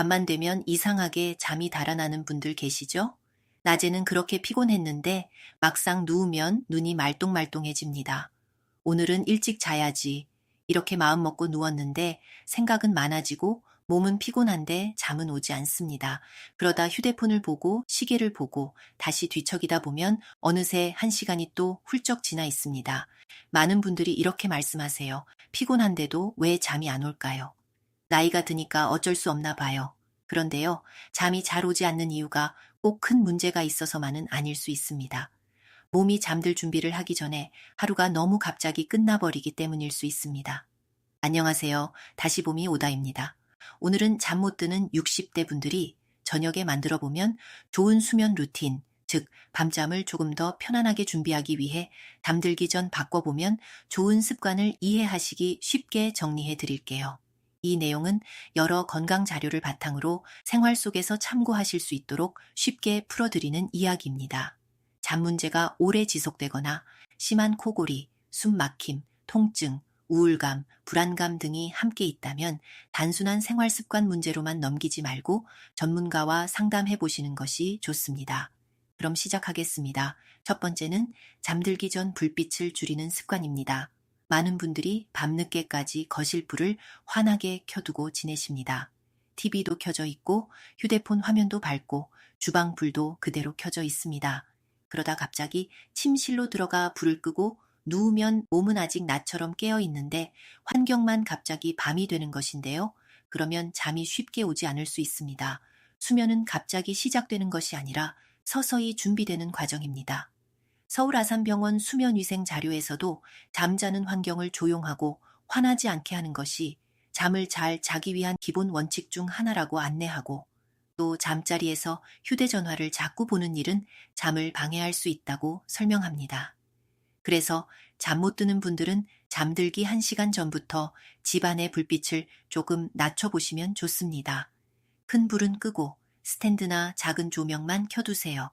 밤만 되면 이상하게 잠이 달아나는 분들 계시죠? 낮에는 그렇게 피곤했는데 막상 누우면 눈이 말똥말똥해집니다. 오늘은 일찍 자야지. 이렇게 마음 먹고 누웠는데 생각은 많아지고 몸은 피곤한데 잠은 오지 않습니다. 그러다 휴대폰을 보고 시계를 보고 다시 뒤척이다 보면 어느새 1시간이 또 훌쩍 지나 있습니다. 많은 분들이 이렇게 말씀하세요. 피곤한데도 왜 잠이 안 올까요? 나이가 드니까 어쩔 수 없나 봐요. 그런데요, 잠이 잘 오지 않는 이유가 꼭 큰 문제가 있어서만은 아닐 수 있습니다. 몸이 잠들 준비를 하기 전에 하루가 너무 갑자기 끝나버리기 때문일 수 있습니다. 안녕하세요. 다시 봄이 오다입니다. 오늘은 잠 못 드는 60대 분들이 저녁에 만들어 보면 좋은 수면 루틴, 즉 밤잠을 조금 더 편안하게 준비하기 위해 잠들기 전 바꿔보면 좋은 습관을 이해하시기 쉽게 정리해 드릴게요. 이 내용은 여러 건강 자료를 바탕으로 생활 속에서 참고하실 수 있도록 쉽게 풀어드리는 이야기입니다. 잠 문제가 오래 지속되거나 심한 코골이, 숨 막힘, 통증, 우울감, 불안감 등이 함께 있다면 단순한 생활 습관 문제로만 넘기지 말고 전문가와 상담해 보시는 것이 좋습니다. 그럼 시작하겠습니다. 첫 번째는 잠들기 전 불빛을 줄이는 습관입니다. 많은 분들이 밤늦게까지 거실 불을 환하게 켜두고 지내십니다. TV도 켜져 있고 휴대폰 화면도 밝고 주방 불도 그대로 켜져 있습니다. 그러다 갑자기 침실로 들어가 불을 끄고 누우면 몸은 아직 낮처럼 깨어 있는데 환경만 갑자기 밤이 되는 것인데요. 그러면 잠이 쉽게 오지 않을 수 있습니다. 수면은 갑자기 시작되는 것이 아니라 서서히 준비되는 과정입니다. 서울 아산병원 수면위생 자료에서도 잠자는 환경을 조용하고 환하지 않게 하는 것이 잠을 잘 자기 위한 기본 원칙 중 하나라고 안내하고, 또 잠자리에서 휴대전화를 자꾸 보는 일은 잠을 방해할 수 있다고 설명합니다. 그래서 잠 못 드는 분들은 잠들기 1시간 전부터 집안의 불빛을 조금 낮춰보시면 좋습니다. 큰 불은 끄고 스탠드나 작은 조명만 켜두세요.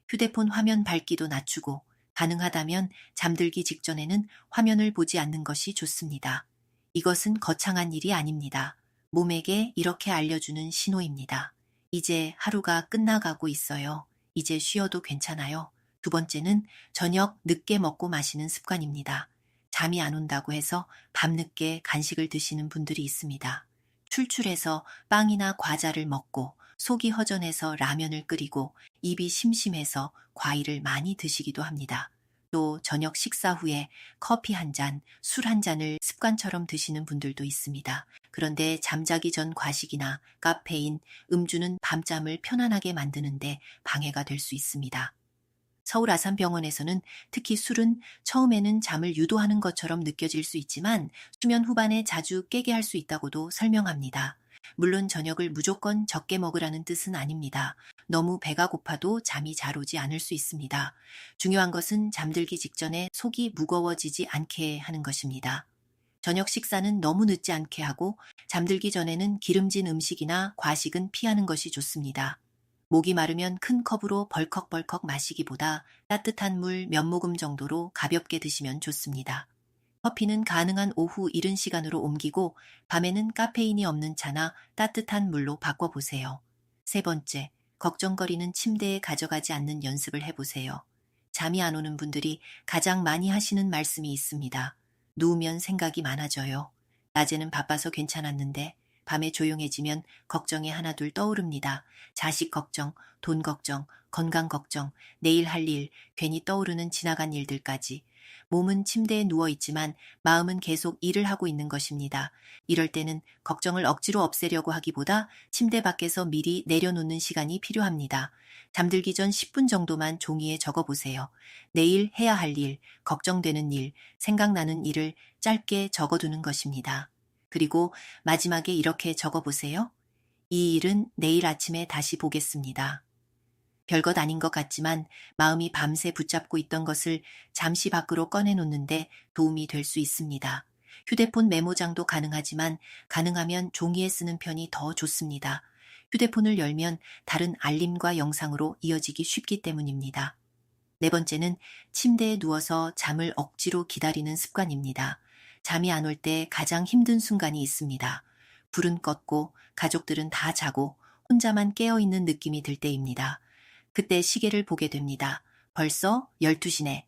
휴대폰 화면 밝기도 낮추고 가능하다면 잠들기 직전에는 화면을 보지 않는 것이 좋습니다. 이것은 거창한 일이 아닙니다. 몸에게 이렇게 알려주는 신호입니다. 이제 하루가 끝나가고 있어요. 이제 쉬어도 괜찮아요. 두 번째는 저녁 늦게 먹고 마시는 습관입니다. 잠이 안 온다고 해서 밤늦게 간식을 드시는 분들이 있습니다. 출출해서 빵이나 과자를 먹고 속이 허전해서 라면을 끓이고 입이 심심해서 과일을 많이 드시기도 합니다. 또 저녁 식사 후에 커피 한 잔, 술 한 잔을 습관처럼 드시는 분들도 있습니다. 그런데 잠자기 전 과식이나 카페인, 음주는 밤잠을 편안하게 만드는데 방해가 될 수 있습니다. 서울 아산병원에서는 특히 술은 처음에는 잠을 유도하는 것처럼 느껴질 수 있지만 수면 후반에 자주 깨게 할 수 있다고도 설명합니다. 물론 저녁을 무조건 적게 먹으라는 뜻은 아닙니다. 너무 배가 고파도 잠이 잘 오지 않을 수 있습니다. 중요한 것은 잠들기 직전에 속이 무거워지지 않게 하는 것입니다. 저녁 식사는 너무 늦지 않게 하고 잠들기 전에는 기름진 음식이나 과식은 피하는 것이 좋습니다. 목이 마르면 큰 컵으로 벌컥벌컥 마시기보다 따뜻한 물 몇 모금 정도로 가볍게 드시면 좋습니다. 커피는 가능한 오후 이른 시간으로 옮기고 밤에는 카페인이 없는 차나 따뜻한 물로 바꿔보세요. 세 번째, 걱정거리는 침대에 가져가지 않는 연습을 해보세요. 잠이 안 오는 분들이 가장 많이 하시는 말씀이 있습니다. 누우면 생각이 많아져요. 낮에는 바빠서 괜찮았는데 밤에 조용해지면 걱정이 하나둘 떠오릅니다. 자식 걱정, 돈 걱정, 건강 걱정, 내일 할 일, 괜히 떠오르는 지나간 일들까지. 몸은 침대에 누워있지만 마음은 계속 일을 하고 있는 것입니다. 이럴 때는 걱정을 억지로 없애려고 하기보다 침대 밖에서 미리 내려놓는 시간이 필요합니다. 잠들기 전 10분 정도만 종이에 적어보세요. 내일 해야 할 일, 걱정되는 일, 생각나는 일을 짧게 적어두는 것입니다. 그리고 마지막에 이렇게 적어보세요. 이 일은 내일 아침에 다시 보겠습니다. 별것 아닌 것 같지만 마음이 밤새 붙잡고 있던 것을 잠시 밖으로 꺼내놓는데 도움이 될 수 있습니다. 휴대폰 메모장도 가능하지만 가능하면 종이에 쓰는 편이 더 좋습니다. 휴대폰을 열면 다른 알림과 영상으로 이어지기 쉽기 때문입니다. 네 번째는 침대에 누워서 잠을 억지로 기다리는 습관입니다. 잠이 안 올 때 가장 힘든 순간이 있습니다. 불은 껐고 가족들은 다 자고 혼자만 깨어있는 느낌이 들 때입니다. 그때 시계를 보게 됩니다. 벌써 12시네.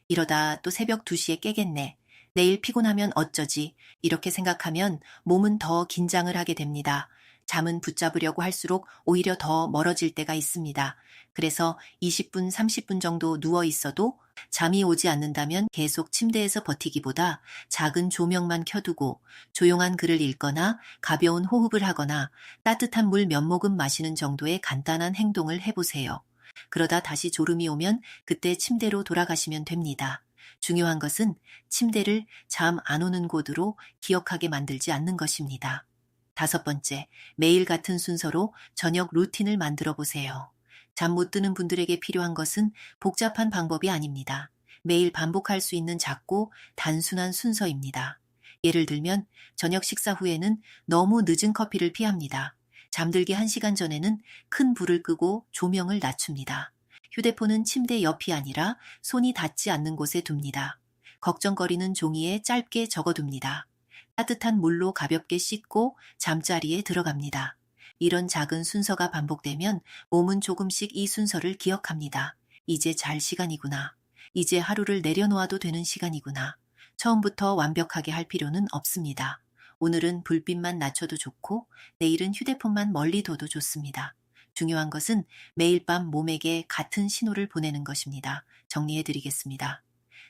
이러다 또 새벽 2시에 깨겠네. 내일 피곤하면 어쩌지? 이렇게 생각하면 몸은 더 긴장을 하게 됩니다. 잠은 붙잡으려고 할수록 오히려 더 멀어질 때가 있습니다. 그래서 20분, 30분 정도 누워 있어도 잠이 오지 않는다면 계속 침대에서 버티기보다 작은 조명만 켜두고 조용한 글을 읽거나 가벼운 호흡을 하거나 따뜻한 물 몇 모금 마시는 정도의 간단한 행동을 해보세요. 그러다 다시 졸음이 오면 그때 침대로 돌아가시면 됩니다. 중요한 것은 침대를 잠 안 오는 곳으로 기억하게 만들지 않는 것입니다. 5번째, 매일 같은 순서로 저녁 루틴을 만들어 보세요. 잠 못 드는 분들에게 필요한 것은 복잡한 방법이 아닙니다. 매일 반복할 수 있는 작고 단순한 순서입니다. 예를 들면 저녁 식사 후에는 너무 늦은 커피를 피합니다. 잠들기 1시간 전에는 큰 불을 끄고 조명을 낮춥니다. 휴대폰은 침대 옆이 아니라 손이 닿지 않는 곳에 둡니다. 걱정거리는 종이에 짧게 적어둡니다. 따뜻한 물로 가볍게 씻고 잠자리에 들어갑니다. 이런 작은 순서가 반복되면 몸은 조금씩 이 순서를 기억합니다. 이제 잘 시간이구나. 이제 하루를 내려놓아도 되는 시간이구나. 처음부터 완벽하게 할 필요는 없습니다. 오늘은 불빛만 낮춰도 좋고 내일은 휴대폰만 멀리 둬도 좋습니다. 중요한 것은 매일 밤 몸에게 같은 신호를 보내는 것입니다. 정리해드리겠습니다.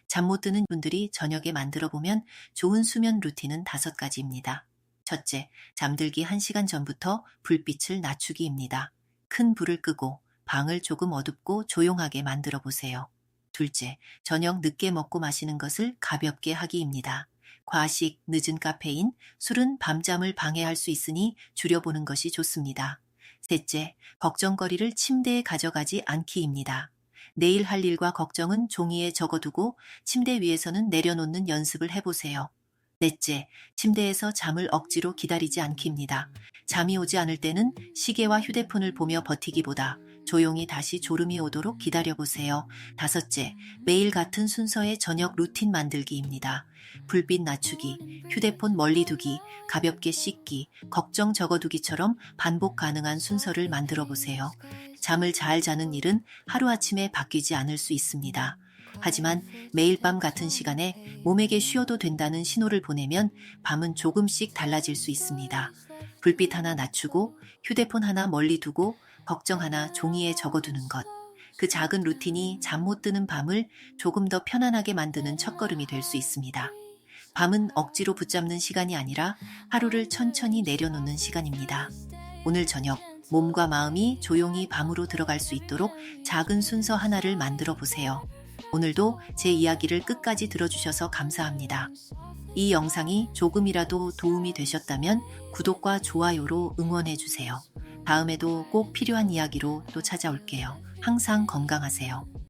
잠 못 드는 분들이 저녁에 만들어 보면 좋은 수면 루틴은 5가지입니다. 첫째, 잠들기 1시간 전부터 불빛을 낮추기입니다. 큰 불을 끄고 방을 조금 어둡고 조용하게 만들어 보세요. 둘째, 저녁 늦게 먹고 마시는 것을 가볍게 하기입니다. 과식, 늦은 카페인, 술은 밤잠을 방해할 수 있으니 줄여보는 것이 좋습니다. 셋째, 걱정거리를 침대에 가져가지 않기입니다. 내일 할 일과 걱정은 종이에 적어두고 침대 위에서는 내려놓는 연습을 해보세요. 넷째, 침대에서 잠을 억지로 기다리지 않기입니다. 잠이 오지 않을 때는 시계와 휴대폰을 보며 버티기보다 조용히 다시 졸음이 오도록 기다려보세요. 다섯째, 매일 같은 순서의 저녁 루틴 만들기입니다. 불빛 낮추기, 휴대폰 멀리 두기, 가볍게 씻기, 걱정 적어두기처럼 반복 가능한 순서를 만들어 보세요. 잠을 잘 자는 일은 하루아침에 바뀌지 않을 수 있습니다. 하지만 매일 밤 같은 시간에 몸에게 쉬어도 된다는 신호를 보내면 밤은 조금씩 달라질 수 있습니다. 불빛 하나 낮추고 휴대폰 하나 멀리 두고 걱정 하나 종이에 적어두는 것. 그 작은 루틴이 잠 못 드는 밤을 조금 더 편안하게 만드는 첫걸음이 될 수 있습니다. 밤은 억지로 붙잡는 시간이 아니라 하루를 천천히 내려놓는 시간입니다. 오늘 저녁 몸과 마음이 조용히 밤으로 들어갈 수 있도록 작은 순서 하나를 만들어 보세요. 오늘도 제 이야기를 끝까지 들어주셔서 감사합니다. 이 영상이 조금이라도 도움이 되셨다면 구독과 좋아요로 응원해 주세요. 다음에도 꼭 필요한 이야기로 또 찾아올게요. 항상 건강하세요.